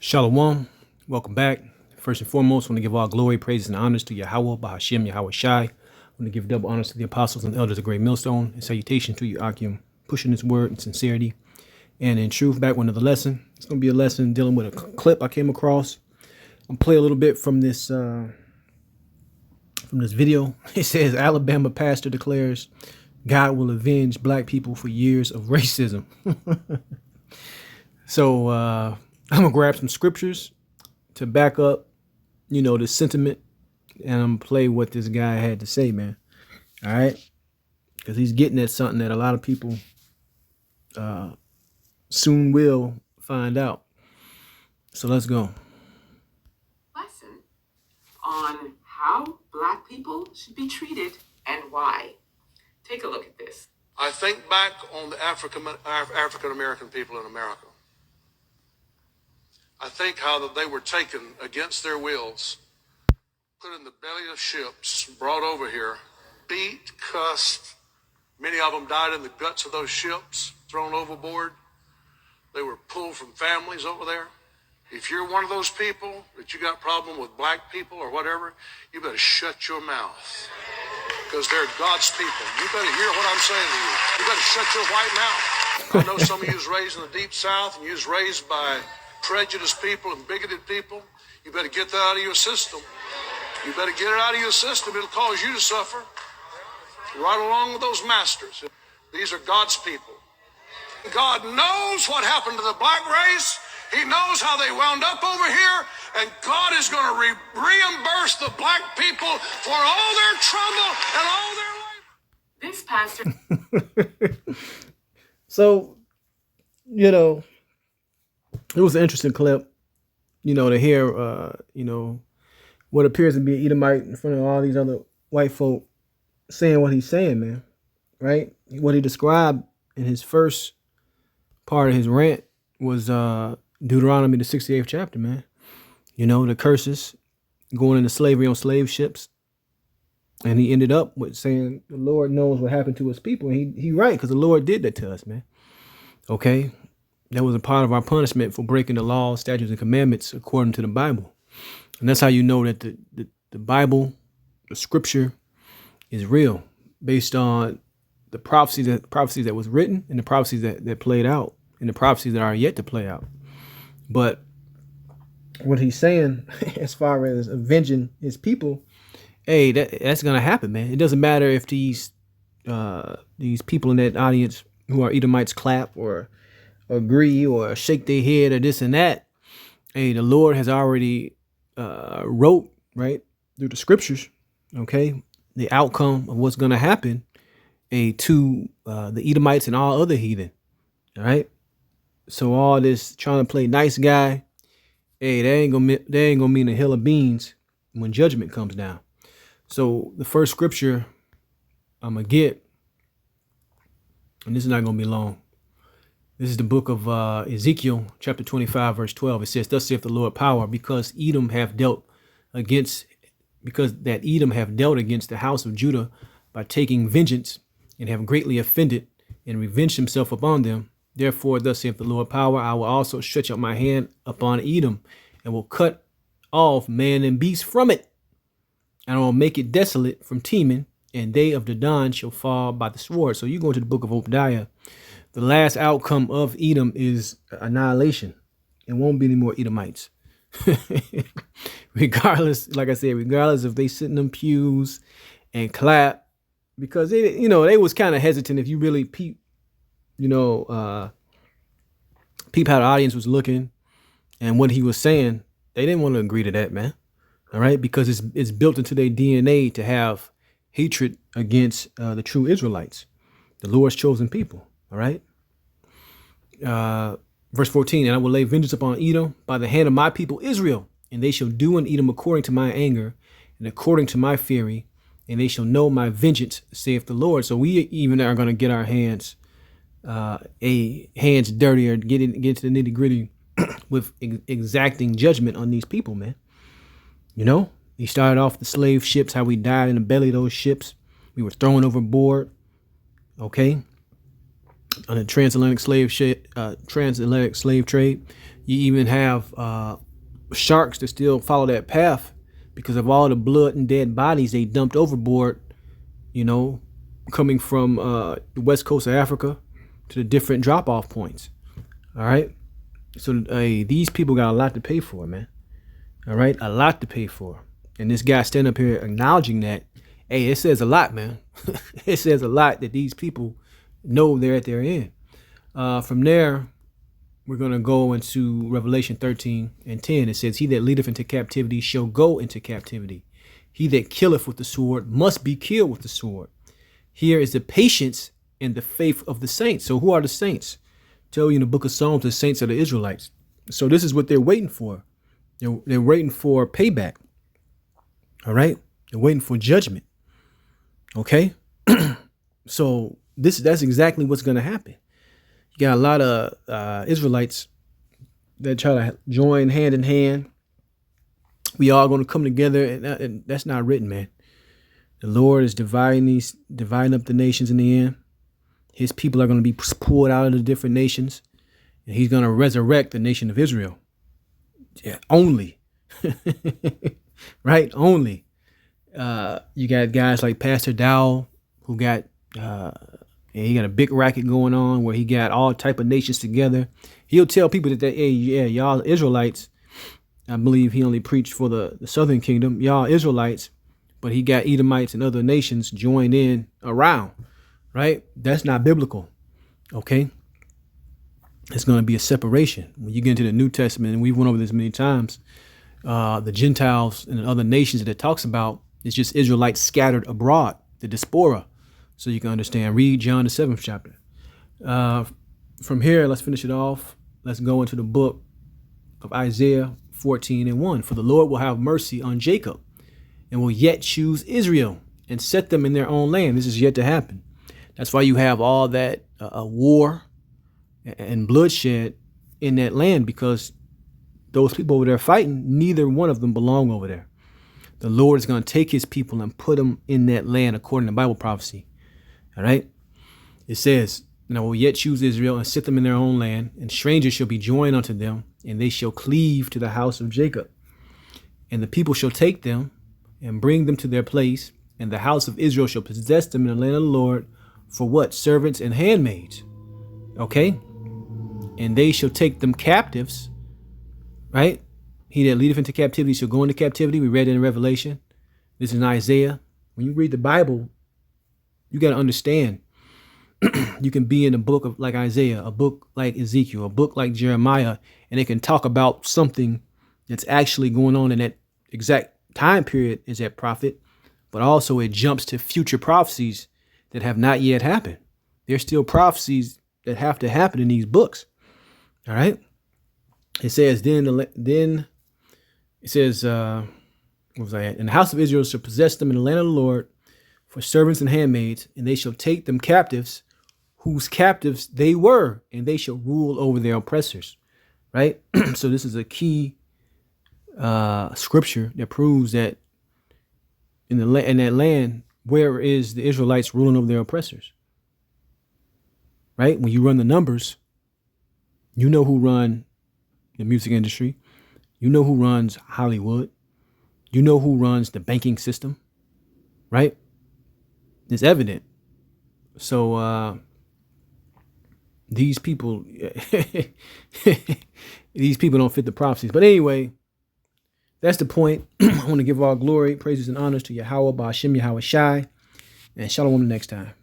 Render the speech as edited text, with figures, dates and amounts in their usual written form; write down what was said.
Shalom. Welcome back. First and foremost, I want to give all glory, praises, and honors to Yahweh, Bahashem, Yahweh Shai. I want to give double honors to the apostles and elders of Great Millstone, and salutation to you, Akim, pushing this word in sincerity and in truth. Back with another lesson. It's going to be a lesson dealing with a clip I came across. I'll play a little bit from this video. It says, Alabama pastor declares God will avenge black people for years of racism. So I'm going to grab some scriptures to back up, the sentiment, and I'm going to play what this guy had to say, man. All right? Because he's getting at something that a lot of people soon will find out. So let's go. Lesson on how black people should be treated and why. Take a look at this. I think back on the African-American people in America. I think how that they were taken against their wills, put in the belly of ships, brought over here, beat, cussed. Many of them died in the guts of those ships, thrown overboard. They were pulled from families over there. If you're one of those people that you got problem with black people or whatever, you better shut your mouth, because they're God's people. You better hear what I'm saying to you. You better shut your white mouth. I know some of you was raised in the deep South and you was raised by prejudiced people and bigoted people. You better get that out of your system. You better get it out of your system. It'll cause you to suffer right along with those masters. These are God's people. God knows what happened to the black race. He knows how they wound up over here, and God is going to reimburse the black people for all their trouble and all their labor. This pastor. So, it was an interesting clip, to hear, what appears to be an Edomite in front of all these other white folk saying what he's saying, man, right? What he described in his first part of his rant was Deuteronomy, the 68th chapter, man. The curses, going into slavery on slave ships. And he ended up with saying the Lord knows what happened to his people. And he right, because the Lord did that to us, man. Okay? That was a part of our punishment for breaking the law, statutes, and commandments according to the Bible. And that's how you know that the Bible, the scripture, is real, based on the prophecies that was written and the prophecies that played out and the prophecies that are yet to play out. But what he's saying as far as avenging his people, hey, that's going to happen, man. It doesn't matter if these people in that audience who are Edomites clap or agree or shake their head or this and that. Hey, the Lord has already wrote, right, through the scriptures, okay, the outcome of what's going to happen to the Edomites and all other heathen, all right? So all this trying to play nice guy, hey, they ain't gonna mean a hill of beans when judgment comes down. So the first scripture I'm gonna get, and this is not gonna be long. This is the book of Ezekiel, chapter 25, verse 12. It says, "Thus saith the Lord power, because that Edom have dealt against the house of Judah by taking vengeance, and have greatly offended and revenged himself upon them. Therefore, thus saith the Lord power, I will also stretch out my hand upon Edom, and will cut off man and beast from it, and I will make it desolate from Teman, and they of Dedan shall fall by the sword." So you go into the book of Obadiah. The last outcome of Edom is annihilation. It won't be any more Edomites. Regardless, like I said, regardless if they sit in them pews and clap, because they was kind of hesitant. If you really peep how the audience was looking and what he was saying, they didn't want to agree to that, man. All right, because it's built into their DNA to have hatred against the true Israelites, the Lord's chosen people. All right. Verse 14, "And I will lay vengeance upon Edom by the hand of my people Israel, and they shall do in Edom according to my anger and according to my fury, and they shall know my vengeance, saith the Lord." So we even are going to get our hands dirty, or get into the nitty gritty with exacting judgment on these people, man. He started off the slave ships, how we died in the belly of those ships. We were thrown overboard. Okay. On the transatlantic slave trade. You even have sharks that still follow that path because of all the blood and dead bodies they dumped overboard, you know, coming from the west coast of Africa to the different drop off points. All right. So these people got a lot to pay for, man. All right. A lot to pay for. And this guy standing up here acknowledging that, hey, it says a lot, man. It says a lot that these people know they're at their end. From there, we're going to go into Revelation 13 and 10. It says, he that leadeth into captivity shall go into captivity. He that killeth with the sword must be killed with the sword. Here is the patience and the faith of the saints. So who are the saints? Tell you in the book of Psalms, the saints are the Israelites. So this is what they're waiting for. They're waiting for payback. All right. They're waiting for judgment. Okay. So that's exactly what's going to happen. You got a lot of Israelites that try to join hand in hand. We all going to come together, and that's not written, man. The Lord is dividing up the nations in the end. His people are going to be pulled out of the different nations, and he's going to resurrect the nation of Israel. Yeah, only. Right? Only. You got guys like Pastor Dowell, who got he got a big racket going on where he got all type of nations together. He'll tell people that, hey, yeah, y'all Israelites. I believe he only preached for the southern kingdom. Y'all Israelites, but he got Edomites and other nations joined in around, right? That's not biblical, okay? It's going to be a separation. When you get into the New Testament, and we've went over this many times, the Gentiles and other nations that it talks about, it's just Israelites scattered abroad, the diaspora. So you can understand. Read John the 7th chapter. From here, let's finish it off. Let's go into the book of Isaiah 14 and 1. For the Lord will have mercy on Jacob and will yet choose Israel and set them in their own land. This is yet to happen. That's why you have all that war and bloodshed in that land, because those people over there fighting, neither one of them belong over there. The Lord is going to take his people and put them in that land according to Bible prophecy. All right. It says, and I will yet choose Israel and set them in their own land, and strangers shall be joined unto them, and they shall cleave to the house of Jacob. And the people shall take them and bring them to their place, and the house of Israel shall possess them in the land of the Lord for what? Servants and handmaids. Okay. And they shall take them captives. Right. He that leadeth into captivity shall go into captivity. We read it in Revelation. This is in Isaiah. When you read the Bible, you got to understand, you can be in a book of like Isaiah, a book like Ezekiel, a book like Jeremiah, and it can talk about something that's actually going on in that exact time period as that prophet, but also it jumps to future prophecies that have not yet happened. There's still prophecies that have to happen in these books. All right. It says, then it says, what was I at? And the house of Israel shall possess them in the land of the Lord for servants and handmaids, and they shall take them captives, whose captives they were, and they shall rule over their oppressors. Right? So this is a key scripture that proves that in that land, where is the Israelites ruling over their oppressors? Right? When you run the numbers, you know who run the music industry. You know who runs Hollywood. You know who runs the banking system. Right? It's evident. So these people these people don't fit the prophecies. But anyway, that's the point. I want to give all glory, praises, and honors to Yahweh, Ba'ashem, Yahweh Shai, and shalom the next time.